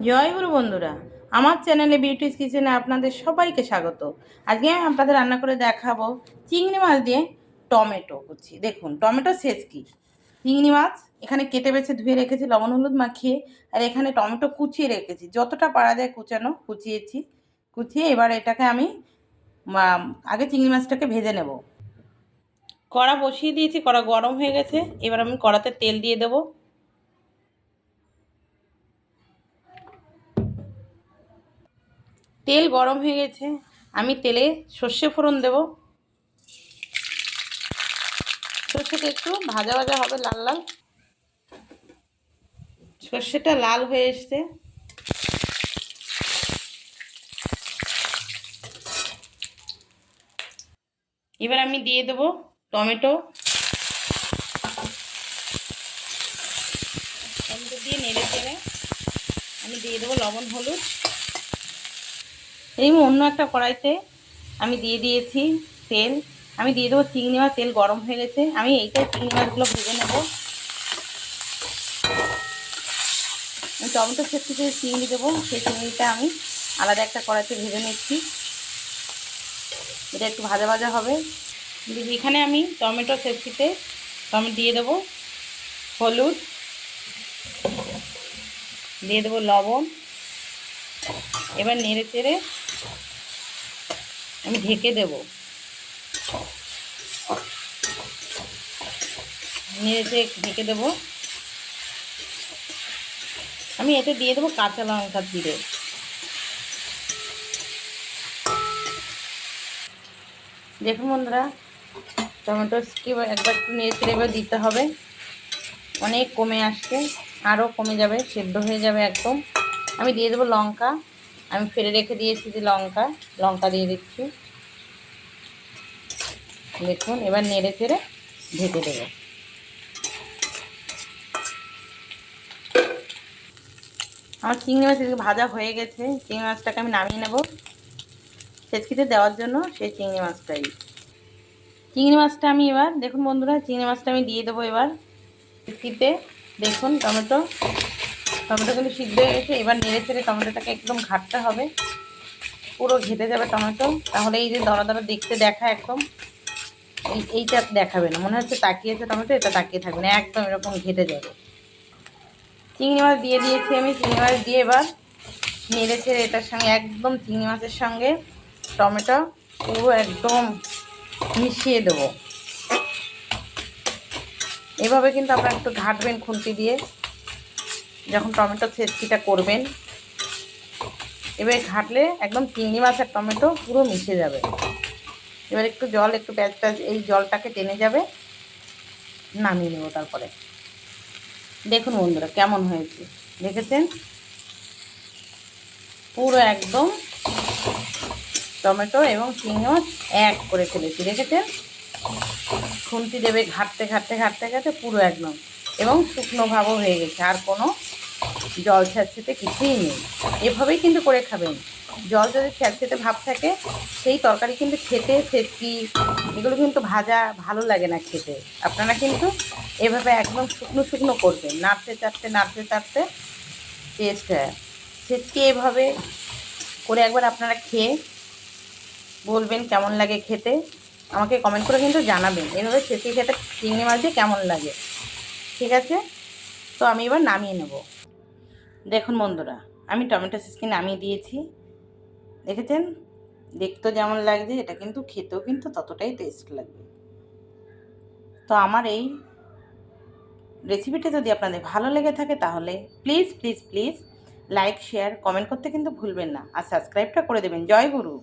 জয় গুরু বন্ধুরা, আমার চ্যানেলে বিউটিস কিচেনে আপনাদের সবাইকে স্বাগত। আজকে আমি আপনাদের রান্না করে দেখাবো চিংড়ি মাছ দিয়ে টমেটো কুচি। দেখুন, টমেটো ছেঁচকি, চিংড়ি মাছ এখানে কেটে বেছে ধুয়ে রেখেছি লবণ হলুদ মাখিয়ে, আর এখানে টমেটো কুচিয়ে রেখেছি, যতটা পারা যায় কুচানো কুচিয়েছি। কুচিয়ে এবার এটাকে আমি আগে চিংড়ি মাছটাকে ভেজে নেব। কড়া বসিয়ে দিয়েছি, কড়া গরম হয়ে গেছে। এবার আমি কড়াতে তেল দিয়ে দেবো। তেল গরম হয়ে গেছে, আমি তেলে সর্ষে ফোড়ন দেব। সর্ষেটা একটু ভাজা ভাজা হবে, লাল লাল। সর্ষেটা লাল হয়ে এসছে, এবার আমি দিয়ে দেব টমেটো। টমেটো দিয়ে নেড়ে চেড়ে আমি দিয়ে দেবো লবণ হলুদ। এই অন্য একটা কড়াইতে আমি দিয়ে দিয়েছি তেল। আমি দিয়ে দেবো চিংড়ি মাছ। তেল গরম হয়ে গেছে, আমি এইটাই চিংড়ি মাছগুলো ভেজে নেব। টমেটো ছেঁচকি যে চিংড়ি দেবো, সেই চিংড়িটা আমি আলাদা একটা কড়াইতে ভেজে নিচ্ছি। এটা একটু ভাজা ভাজা হবে। এখানে আমি টমেটো ছেঁচকিতে টমেটো দিয়ে দেবো হলুদ, দিয়ে দেবো লবণ। এবার নেড়ে চেড়ে আমি ঢেকে দেবো। নেড়ে চেড়ে ঢেকে দেবো। আমি এতে দিয়ে দেবো কাঁচা লঙ্কা জিরে। দেখুন বন্ধুরা, টমেটো একবার একটু নেড়ে চেড়ে এবার দিতে হবে। অনেক কমে আসছে, আরও কমে যাবে, সেদ্ধ হয়ে যাবে একদম। আমি দিয়ে দেবো লঙ্কা। আমি ফেলে রেখে দিয়েছি যে লঙ্কা দিয়ে দিচ্ছি। দেখুন, এবার নেড়ে চেড়ে ঢেকে দেবো। আমার চিংড়ি মাছ ভাজা হয়ে গেছে। চিংড়ি মাছটাকে আমি নামিয়ে নেব ছেঁচকিতে দেওয়ার জন্য। সেই চিংড়ি মাছটাই, চিংড়ি মাছটা আমি এবার দেখুন বন্ধুরা, চিংড়ি মাছটা আমি দিয়ে দেবো এবার ছেঁচকিতে। দেখুন টমেটো কিন্তু সিদ্ধ হয়ে গেছে। এবার নেড়ে চেড়ে টমেটোটাকে একদম ঘাটতে হবে, পুরো ঘেটে যাবে টমেটো। তাহলে এই যে দরা দরা দেখতে দেখা একদম এইটা দেখাবে না, মনে হচ্ছে তাকিয়েছে টমেটো, এটা তাকিয়ে থাকবে না, একদম এরকম ঘেটে যাবে। চিংড়ি মাছ দিয়ে দিয়েছি আমি। চিংড়ি মাছ দিয়ে এবার নেড়ে চেড়ে এটার সঙ্গে একদম চিংড়ি মাছের সঙ্গে টমেটো পুরো একদম মিশিয়ে দেবো। এভাবে কিন্তু আপনারা একটু ঘাটবেন খুন্তি দিয়ে যখন টমেটো ছেঁচকিটা করবেন। এবার ঘাটলে একদম চিংড়ি মাছ আর টমেটো পুরো মিশে যাবে। এবার একটু জল, একটু প্যাঁচ এই জলটাকে টেনে যাবে। নামিয়ে নেব তারপরে। দেখুন বন্ধুরা কেমন হয়েছে, দেখেছেন? পুরো একদম টমেটো এবং চিংড়ি মাছ এক করে ফেলেছি, দেখেছেন? খুন্তি দেবে ঘাটতে ঘাটতে ঘাটতে ঘাটতে পুরো একদম, এবং শুকনো ভাবও হয়ে গেছে, আর কোনো জল ছ্যাঁচড়েতে কিছুই নেই। এভাবেই কিন্তু করে খাবেন। জল যদি ছ্যাঁচড়েতে ভাব থাকে, সেই তরকারি কিন্তু খেতে, ছেঁচকি এগুলো কিন্তু ভাজা ভালো লাগে না খেতে। আপনারা কিন্তু এভাবে একদম শুকনো শুকনো করবেন, নাড়তে চাড়তে টেস্ট হয়। ছেঁচকি এভাবে করে একবার আপনারা খেয়ে বলবেন কেমন লাগে খেতে। আমাকে কমেন্ট করে কিন্তু জানাবেন এভাবে ছেঁচকি খেতে চিংড়ি মাছ দিয়ে কেমন লাগে। ঠিক আছে, তো আমি এবার নামিয়ে নেব। দেখুন বন্ধুরা, আমি টমেটো ছেঁচকি নামিয়ে দিয়েছি। দেখেছেন দেখতেও যেমন লাগছে, এটা কিন্তু খেতেও কিন্তু ততটাই টেস্ট লাগবে। তো আমার এই রেসিপিটা যদি আপনাদের ভালো লেগে থাকে তাহলে please please please like share comment করতে কিন্তু ভুলবেন না, আর সাবস্ক্রাইবটা করে দেবেন। জয় গুরু।